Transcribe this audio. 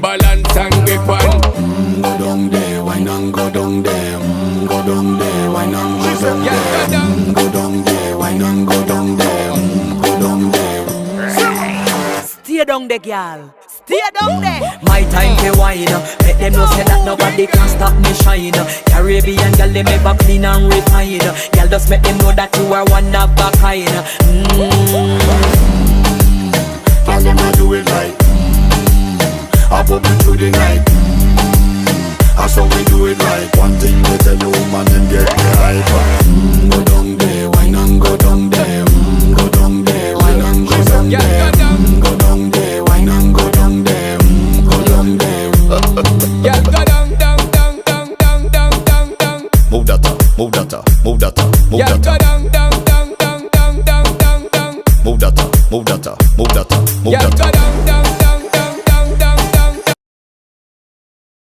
balance and grip on. Go down there, wine and go down there. Go down there, wine and go down there. Go down there, wine and go down there. Go down there. Stay down there, girl. Stay down there. My time to wine. Make them know say that nobody can stop me shine. Caribbean girl, they ever clean and refine. Girl, just make them know that you are one of a kind. Girl, them a do it right. I bubble through the night. That's how we do it right. One thing we tell you, woman, and get the hype. Go down there, wine and go down there. Go down there, wine and go down there. Go down there, wine and go down there. Go down there. Yeah, go down, down, down, down, down, down, down, down. Move that up, move that up, move that up, move Yeah, that go up. down,